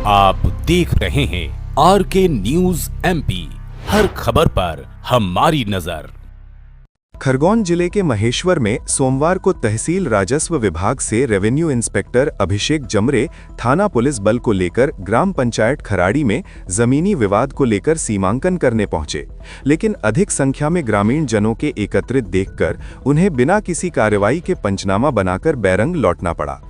आप देख रहे हैं RK न्यूज MP, हर खबर पर हमारी नजर। खरगोन जिले के महेश्वर में सोमवार को तहसील राजस्व विभाग से रेवेन्यू इंस्पेक्टर अभिषेक जमरे थाना पुलिस बल को लेकर ग्राम पंचायत खराड़ी में जमीनी विवाद को लेकर सीमांकन करने पहुंचे, लेकिन अधिक संख्या में ग्रामीण जनों के एकत्रित देखकर उन्हें बिना किसी कार्रवाई के पंचनामा बनाकर बैरंग लौटना पड़ा।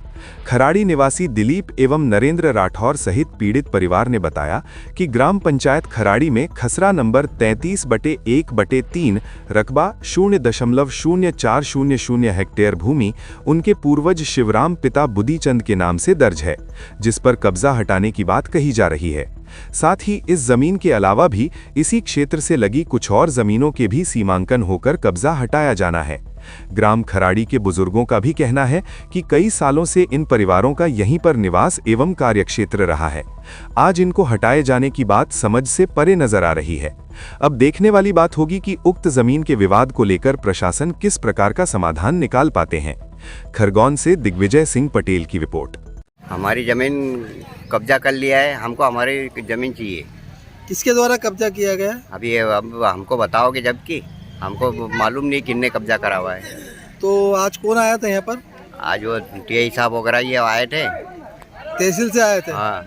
खराड़ी निवासी दिलीप एवं नरेंद्र राठौर सहित पीड़ित परिवार ने बताया कि ग्राम पंचायत खराड़ी में खसरा नंबर 33/1/3 रकबा 0.0400 हेक्टेयर भूमि उनके पूर्वज शिवराम पिता बुद्धिचंद के नाम से दर्ज है, जिस पर कब्जा हटाने की बात कही जा रही है। साथ ही इस जमीन के अलावा भी इसी क्षेत्र से लगी कुछ और जमीनों के भी सीमांकन होकर कब्जा हटाया जाना है। ग्राम खराड़ी के बुजुर्गों का भी कहना है कि कई सालों से इन परिवारों का यहीं पर निवास एवं कार्यक्षेत्र रहा है। आज इनको हटाए जाने की बात समझ से परे नजर आ रही है। अब देखने वाली बात होगी कि उक्त जमीन के विवाद को लेकर प्रशासन किस प्रकार का समाधान निकाल पाते हैं। खरगोन से दिग्विजय सिंह पटेल की रिपोर्ट। हमारी जमीन कब्जा कर लिया है, हमको हमारी जमीन चाहिए। किसके द्वारा कब्जा किया गया? अभी अब हमको बताओगे, जबकि हमको मालूम नहीं किसने कब्जा करा हुआ है। तो आज कौन आया था यहाँ पर? आज वो टीआई साहब वगैरह ये आए थे, तहसील से आए थे। हाँ।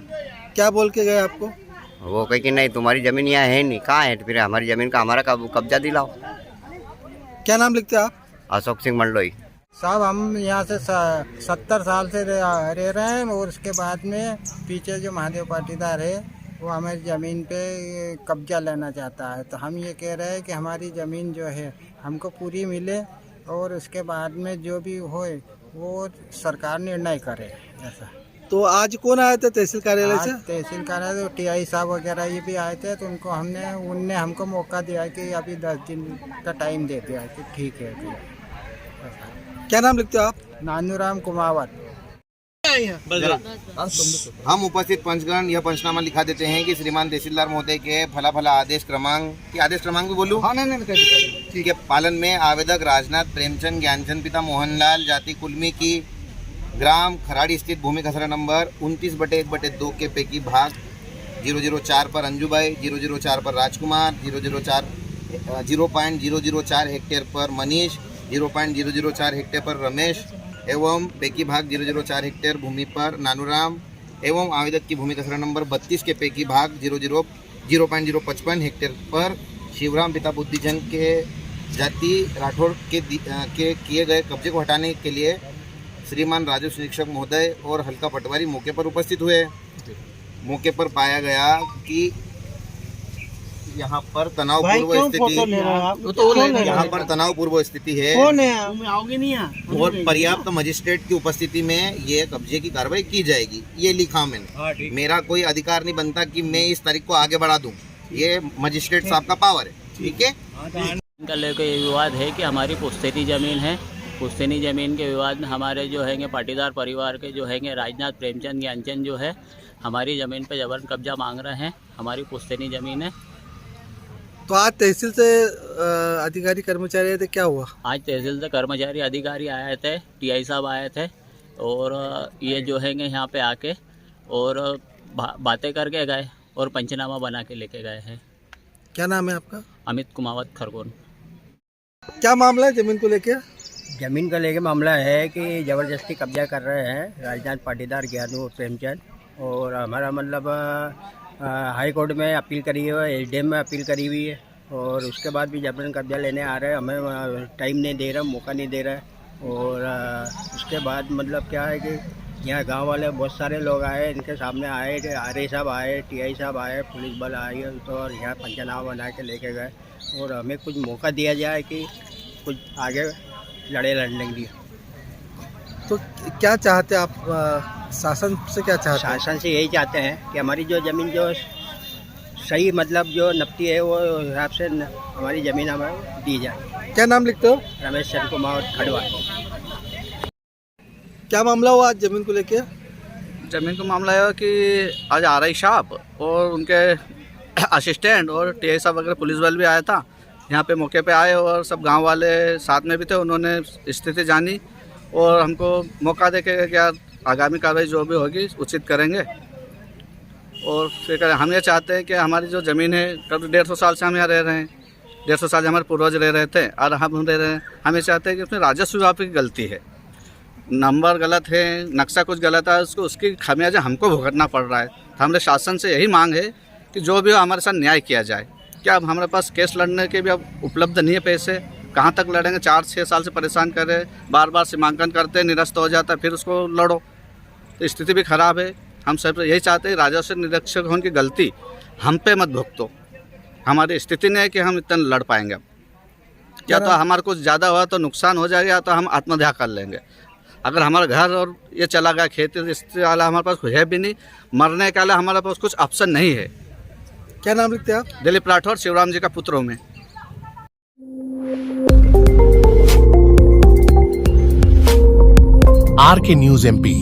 क्या बोल के गए आपको? वो कहे कि नहीं तुम्हारी जमीन यहाँ है नहीं। कहाँ है? फिर हमारी जमीन का हमारा कब्जा दिलाओ। क्या नाम लिखते हैं आप? अशोक सिंह मंडलोई साहब। हम यहाँ से 70 साल से रह रहे हैं और उसके बाद में पीछे जो महादेव पाटीदार है वो हमारी ज़मीन पे कब्जा लेना चाहता है। तो हम ये कह रहे हैं कि हमारी ज़मीन जो है हमको पूरी मिले और उसके बाद में जो भी होए वो सरकार निर्णय करे ऐसा। तो आज कौन आया था तहसील कार्यालय से? तहसील कार्यालय टीआई साहब वगैरह ये भी आए थे, तो उनने हमको मौका दिया कि अभी 10 दिन का टाइम दे दिया कि ठीक है। क्या नाम लिखते हो आप? नानूराम कुमावत। हम उपस्थित पंचगण यह पंचनामा लिखा देते हैं कि श्रीमान तहसीलदार महोदय के फला आदेश क्रमांक भी बोलूं? हाँ, नहीं ठीक है। पालन में आवेदक राजनाथ प्रेमचंद ज्ञानचंद पिता मोहनलाल जाति कुलमी की ग्राम खराड़ी स्थित भूमि खसरा नंबर 29/1/2 के पैकी भाग 004 पर अंजुबाई, 004 पर राजकुमार, 0.004 हेक्टेयर पर मनीष, 0.004 हेक्टेयर पर रमेश एवं पैकी भाग 004 हेक्टेयर भूमि पर नानूराम एवं आवेदक की भूमि खसरा नंबर 32 के पैकी भाग 0.055 हेक्टेयर पर शिवराम पिता बुद्धिचंद के जाति राठौर के किए गए कब्जे को हटाने के लिए श्रीमान राजस्व निरीक्षक महोदय और हल्का पटवारी मौके पर उपस्थित हुए। मौके पर पाया गया कि यहाँ पर तनावपूर्व स्थिति है और पर्याप्त मजिस्ट्रेट की उपस्थिति में ये कब्जे की कार्रवाई की जाएगी। ये लिखा मैंने। मेरा कोई अधिकार नहीं बनता कि मैं इस तारीख को आगे बढ़ा दूं। ये मजिस्ट्रेट साहब का पावर है। ठीक है। इनका लेकर ये विवाद है कि हमारी पुश्तैनी ज़मीन है। पुश्तैनी ज़मीन के विवाद में हमारे जो हैंगे पाटीदार परिवार के जो हैंगे राजनाथ प्रेमचंद ज्ञानचंद जो है हमारी ज़मीन पर जबरन कब्जा मांग रहे हैं। हमारी पुश्तैनी ज़मीन है। तो आज तहसील से अधिकारी कर्मचारी आए थे, क्या हुआ? आज तहसील से कर्मचारी अधिकारी आए थे, टीआई साहब आए थे और ये जो हैंगे यहाँ पे आके और बातें करके गए और पंचनामा बना के लेके गए हैं। क्या नाम है आपका? अमित कुमावत, खरगोन। क्या मामला है जमीन को लेके? ज़मीन को लेके मामला है कि ज़बरदस्ती कब्जा कर रहे हैं राजनाथ पाटीदार ज्ञानू प्रेमचंद, और हमारा मतलब हाई कोर्ट में अपील करी है, एसडीएम में अपील करी हुई है और उसके बाद भी जबरन कब्जा लेने आ रहे हैं। हमें टाइम नहीं दे रहा, मौका नहीं दे रहा है। और उसके बाद मतलब क्या है कि यहाँ गांव वाले बहुत सारे लोग आए, इनके सामने आए, आरए साहब आए, टीआई साहब आए, पुलिस बल आई, तो और यहाँ पंचनामा बना के लेके गए और हमें कुछ मौका दिया जाए कि कुछ आगे लड़ने के लिए। तो क्या चाहते आप शासन से? क्या चाहते हैं? शासन से यही चाहते हैं कि हमारी जो ज़मीन जो सही मतलब जो नपती है वो हिसाब से हमारी ज़मीन हमें दी जाए। क्या नाम लिखते हो? रमेश चंद्र कुमार, खड़वा। क्या मामला हुआ आज जमीन को लेके? ज़मीन का मामला है कि आज आरआई साहब और उनके असिस्टेंट और टीआई साहब वगैरह पुलिस बल भी आया था। यहाँ पे मौके पे आए और सब गांव वाले साथ में भी थे। उन्होंने स्थिति जानी और हमको मौका देके क्या आगामी कार्रवाई जो भी होगी उचित करेंगे। और फिर हम ये चाहते हैं कि हमारी जो ज़मीन है, कब 150 साल से हम यहाँ रह रहे हैं, 150 साल से हमारे पूर्वज रह रहे थे और हम रह रहे हैं। हम ये चाहते हैं कि उसमें राजस्व विभाग की गलती है, नंबर गलत है, नक्शा कुछ गलत है, उसकी खामियाजा हमको भुगतना पड़ रहा है। तो हमारे शासन से यही मांग है कि जो भी हो हमारे साथ न्याय किया जाए। क्या अब हमारे पास केस लड़ने के भी अब उपलब्ध नहीं है पैसे, कहाँ तक लड़ेंगे? 4-6 साल से परेशान कर रहे, बार बार सीमांकन करते, निरस्त हो जाता है, फिर उसको लड़ो, तो स्थिति भी खराब है। हम सब यही चाहते हैं राजस्व निरीक्षक होने की गलती हम पे मत भुगतो। हमारी स्थिति नहीं है कि हम इतना लड़ पाएंगे। अब या तो हमारे कुछ ज़्यादा हुआ तो नुकसान हो जाएगा, या तो हम आत्महत्या कर लेंगे। अगर हमारा घर और ये चला गया, खेती, इसके अलावा हमारे पास कुछ है भी नहीं, मरने के अलावा हमारे पास कुछ ऑप्शन नहीं है। क्या नाम लिखते हैं आप? दिलीप राठौर, शिवराम जी का पुत्र हूँ मैं। आर के न्यूज एमपी